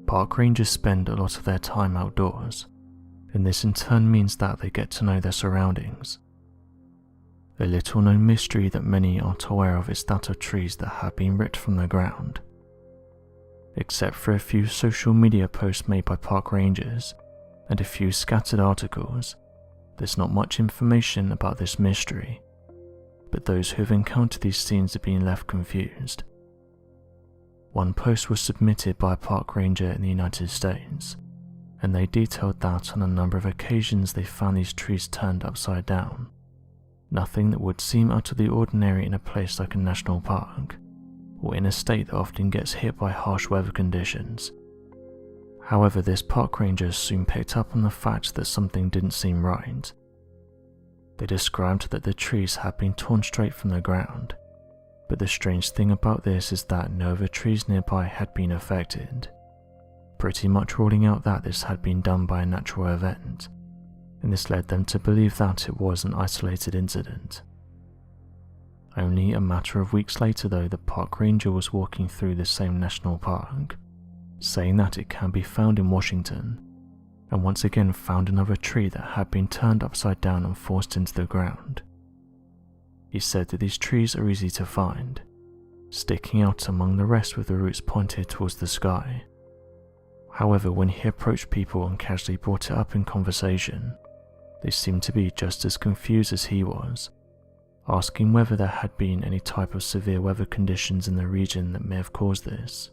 Park rangers spend a lot of their time outdoors, and this in turn means that they get to know their surroundings. A little known mystery that many aren't aware of is that of trees that have been ripped from the ground. Except for a few social media posts made by park rangers and a few scattered articles, there's not much information about this mystery, but those who have encountered these scenes have been left confused. One post was submitted by a park ranger in the United States, and they detailed that on a number of occasions they found these trees turned upside down. Nothing that would seem out of the ordinary in a place like a national park, or in a state that often gets hit by harsh weather conditions. However, this park ranger soon picked up on the fact that something didn't seem right. They described that the trees had been torn straight from the ground, but the strange thing about this is that no other trees nearby had been affected, pretty much ruling out that this had been done by a natural event, and this led them to believe that it was an isolated incident. Only a matter of weeks later though, the park ranger was walking through the same national park, saying that it can be found in Washington, and once again found another tree that had been turned upside down and forced into the ground. He said that these trees are easy to find, sticking out among the rest with the roots pointed towards the sky. However, when he approached people and casually brought it up in conversation, they seemed to be just as confused as he was, asking whether there had been any type of severe weather conditions in the region that may have caused this.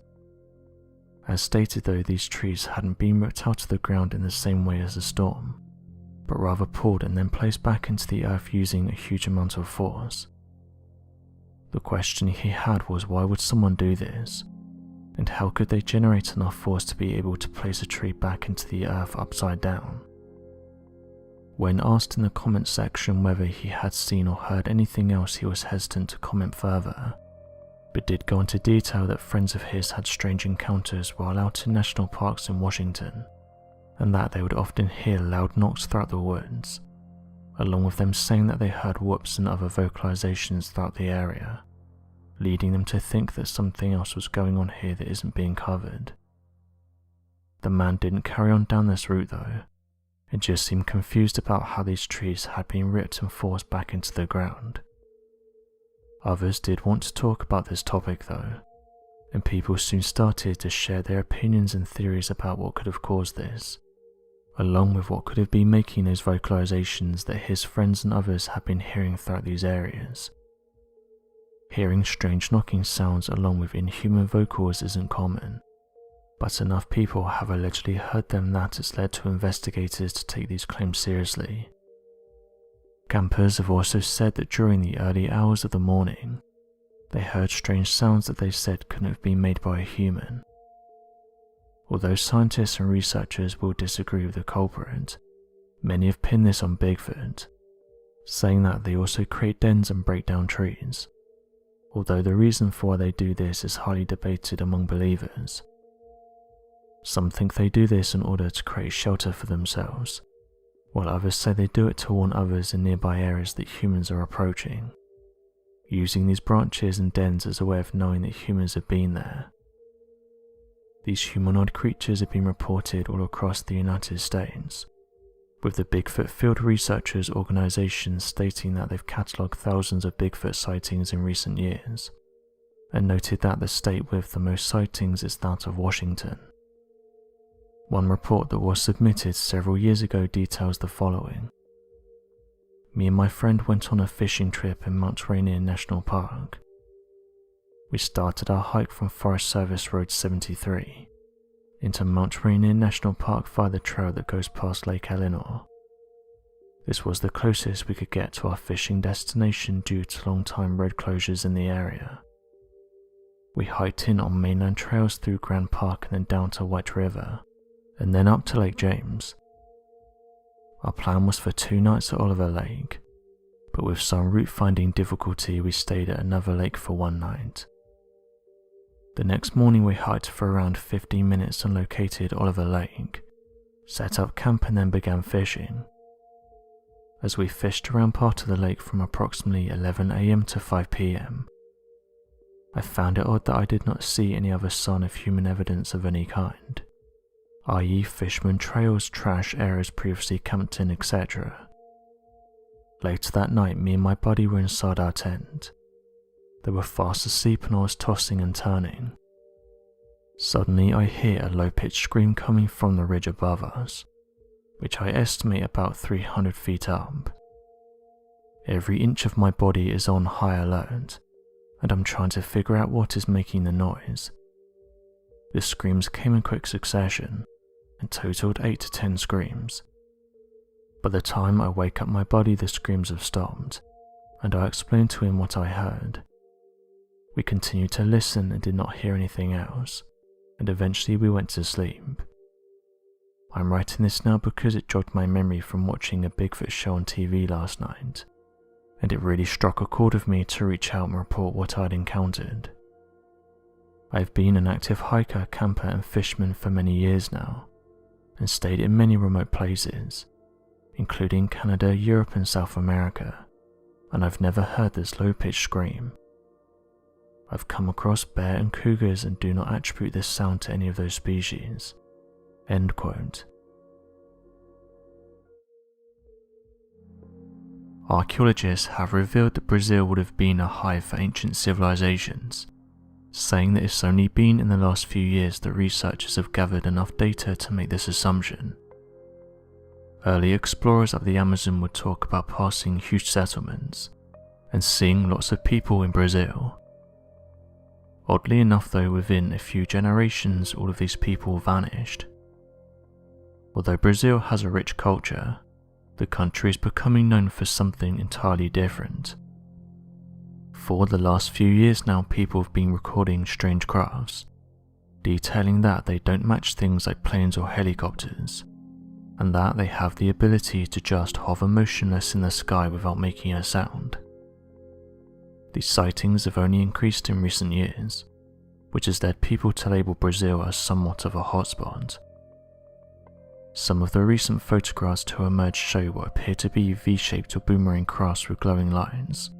As stated though, these trees hadn't been ripped out of the ground in the same way as a storm, but rather pulled and then placed back into the earth using a huge amount of force. The question he had was, why would someone do this, and how could they generate enough force to be able to place a tree back into the earth upside down? When asked in the comment section whether he had seen or heard anything else, he was hesitant to comment further, but did go into detail that friends of his had strange encounters while out in national parks in Washington, and that they would often hear loud knocks throughout the woods, along with them saying that they heard whoops and other vocalizations throughout the area, leading them to think that something else was going on here that isn't being covered. The man didn't carry on down this route though, and just seemed confused about how these trees had been ripped and forced back into the ground. Others did want to talk about this topic though, and people soon started to share their opinions and theories about what could have caused this, along with what could have been making those vocalizations that his friends and others had been hearing throughout these areas. Hearing strange knocking sounds along with inhuman vocals isn't common, but enough people have allegedly heard them that it's led to investigators to take these claims seriously. Campers have also said that during the early hours of the morning, they heard strange sounds that they said couldn't have been made by a human. Although scientists and researchers will disagree with the culprit, many have pinned this on Bigfoot, saying that they also create dens and break down trees, although the reason for why they do this is highly debated among believers. Some think they do this in order to create shelter for themselves, while others say they do it to warn others in nearby areas that humans are approaching, using these branches and dens as a way of knowing that humans have been there. These humanoid creatures have been reported all across the United States, with the Bigfoot Field Researchers organization stating that they've catalogued thousands of Bigfoot sightings in recent years, and noted that the state with the most sightings is that of Washington. One report that was submitted several years ago details the following. Me and my friend went on a fishing trip in Mount Rainier National Park. We started our hike from Forest Service Road 73 into Mount Rainier National Park via the trail that goes past Lake Eleanor. This was the closest we could get to our fishing destination due to long-time road closures in the area. We hiked in on mainland trails through Grand Park and then down to White River, and then up to Lake James. Our plan was for 2 nights at Oliver Lake, but with some route finding difficulty we stayed at another lake for 1 night. The next morning we hiked for around 15 minutes and located Oliver Lake, set up camp and then began fishing. as we fished around part of the lake from approximately 11 AM to 5 PM. I found it odd that I did not see any other sign of human evidence of any kind, i.e. fishermen trails, trash areas previously camped in, etc. Later that night, me and my buddy were inside our tent. They were fast asleep and I was tossing and turning. Suddenly I hear a low-pitched scream coming from the ridge above us, which I estimate about 300 feet up. Every inch of my body is on high alert, and I'm trying to figure out what is making the noise. The screams came in quick succession, and totaled 8 to 10 screams. By the time I wake up my buddy, the screams have stopped, and I explained to him what I heard. We continued to listen and did not hear anything else, and eventually we went to sleep. I'm writing this now because it jogged my memory from watching a Bigfoot show on TV last night, and it really struck a chord with me to reach out and report what I'd encountered. I've been an active hiker, camper and fisherman for many years now, and stayed in many remote places, including Canada, Europe and South America, and I've never heard this low-pitched scream. I've come across bear and cougars and do not attribute this sound to any of those species." End quote. Archaeologists have revealed that Brazil would have been a hive for ancient civilizations, saying that it's only been in the last few years that researchers have gathered enough data to make this assumption. Early explorers up the Amazon would talk about passing huge settlements and seeing lots of people in Brazil. Oddly enough though, within a few generations all of these people vanished. Although Brazil has a rich culture, the country is becoming known for something entirely different. For the last few years now, people have been recording strange crafts, detailing that they don't match things like planes or helicopters, and that they have the ability to just hover motionless in the sky without making a sound. These sightings have only increased in recent years, which has led people to label Brazil as somewhat of a hotspot. Some of the recent photographs to emerge show what appear to be V-shaped or boomerang crafts with glowing lines.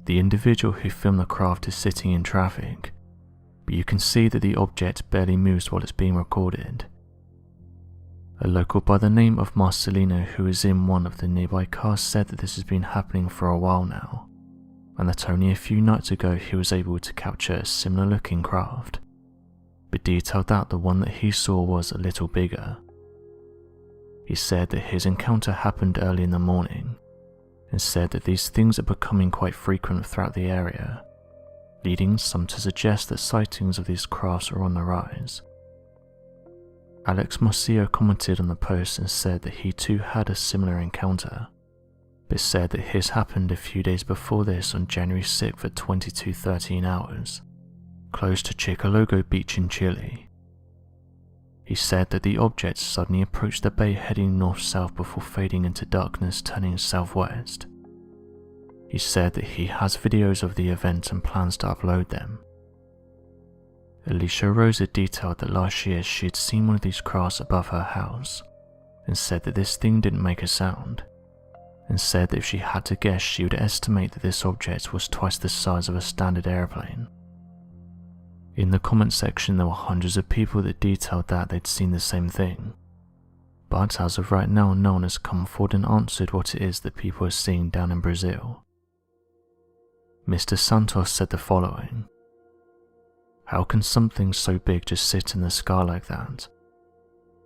The individual who filmed the craft is sitting in traffic, but you can see that the object barely moves while it's being recorded. A local by the name of Marcelino, who is in one of the nearby cars, said that this has been happening for a while now, and that only a few nights ago he was able to capture a similar looking craft, but detailed that the one that he saw was a little bigger. He said that his encounter happened early in the morning, and said that these things are becoming quite frequent throughout the area, leading some to suggest that sightings of these crafts are on the rise. Alex Mosio commented on the post and said that he too had a similar encounter, but said that his happened a few days before this on January 6th at 22:13 hours, close to Chicologo Beach in Chile. He said that the object suddenly approached the bay heading north-south before fading into darkness, turning southwest. He said that he has videos of the event and plans to upload them. Alicia Rosa detailed that last year she had seen one of these crafts above her house, and said that this thing didn't make a sound, and said that if she had to guess she would estimate that this object was twice the size of a standard airplane. In the comment section there were hundreds of people that detailed that they'd seen the same thing, but as of right now no one has come forward and answered what it is that people are seeing down in Brazil. Mr. Santos said the following: "How can something so big just sit in the sky like that?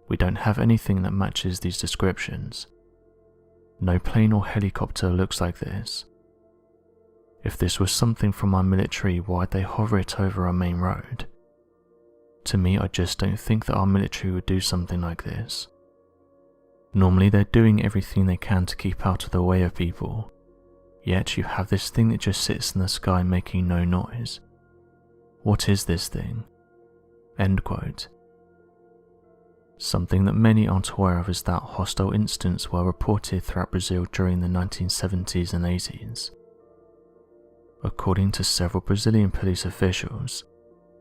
We don't have anything that matches these descriptions. No plane or helicopter looks like this. If this was something from our military, why'd they hover it over our main road? To me, I just don't think that our military would do something like this. Normally they're doing everything they can to keep out of the way of people, yet you have this thing that just sits in the sky making no noise. What is this thing?" End quote. Something that many aren't aware of is that hostile incidents were reported throughout Brazil during the 1970s and 80s. According to several Brazilian police officials,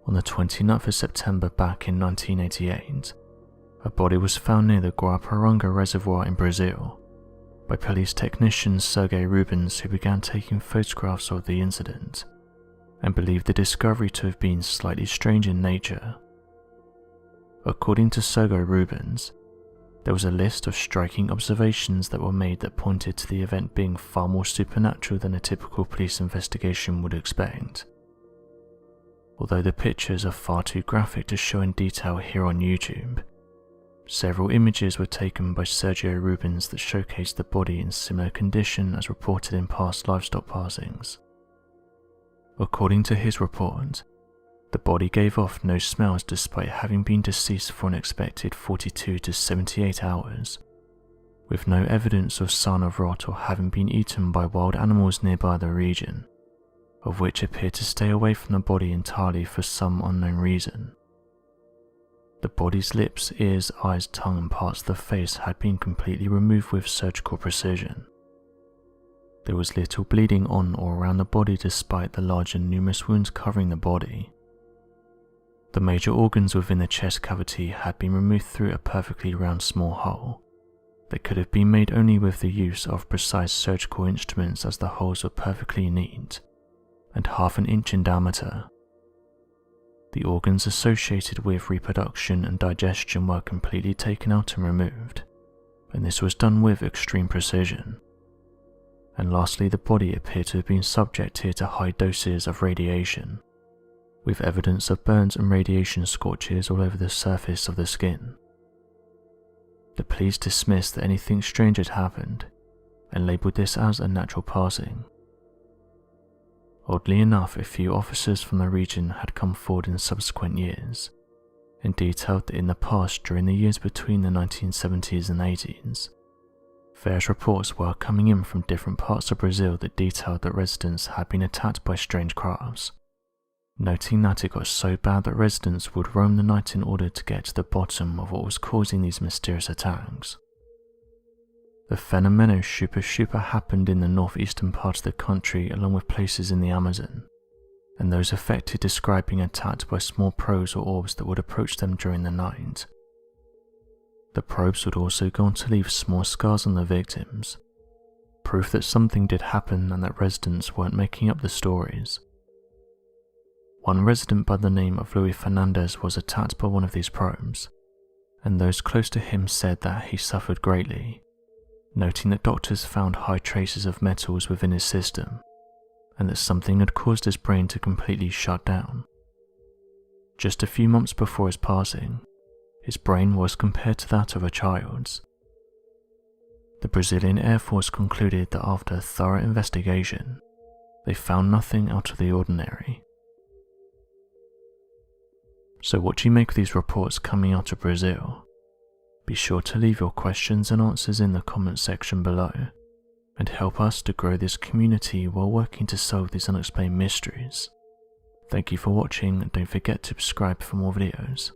on the 29th of September back in 1988, a body was found near the Guaporanga Reservoir in Brazil, by police technician Sergei Rubens, who began taking photographs of the incident and believed the discovery to have been slightly strange in nature. According to Sergei Rubens, there was a list of striking observations that were made that pointed to the event being far more supernatural than a typical police investigation would expect. Although the pictures are far too graphic to show in detail here on YouTube, several images were taken by Sergio Rubens that showcased the body in similar condition as reported in past livestock passings. According to his report, the body gave off no smells despite having been deceased for an expected 42 to 78 hours, with no evidence of sign of rot or having been eaten by wild animals nearby the region, of which appeared to stay away from the body entirely for some unknown reason. The body's lips, ears, eyes, tongue and parts of the face had been completely removed with surgical precision. There was little bleeding on or around the body despite the large and numerous wounds covering the body. The major organs within the chest cavity had been removed through a perfectly round small hole that could have been made only with the use of precise surgical instruments, as the holes were perfectly neat and half an inch in diameter. The organs associated with reproduction and digestion were completely taken out and removed, and this was done with extreme precision. And lastly, the body appeared to have been subjected to high doses of radiation, with evidence of burns and radiation scorches all over the surface of the skin. The police dismissed that anything strange had happened and labelled this as a natural passing. Oddly enough, a few officers from the region had come forward in subsequent years and detailed that in the past, during the years between the 1970s and 80s, various reports were coming in from different parts of Brazil that detailed that residents had been attacked by strange crafts, noting that it got so bad that residents would roam the night in order to get to the bottom of what was causing these mysterious attacks. The Fenomeno Chupa happened in the northeastern part of the country, along with places in the Amazon, and those affected described being attacked by small probes or orbs that would approach them during the night. The probes would also go on to leave small scars on the victims, proof that something did happen and that residents weren't making up the stories. One resident by the name of Luis Fernandez was attacked by one of these probes, and those close to him said that he suffered greatly, noting that doctors found high traces of metals within his system, and that something had caused his brain to completely shut down. Just a few months before his passing, his brain was compared to that of a child's. The Brazilian Air Force concluded that after a thorough investigation, they found nothing out of the ordinary. So what do you make of these reports coming out of Brazil? Be sure to leave your questions and answers in the comment section below, and help us to grow this community while working to solve these unexplained mysteries. Thank you for watching, and don't forget to subscribe for more videos.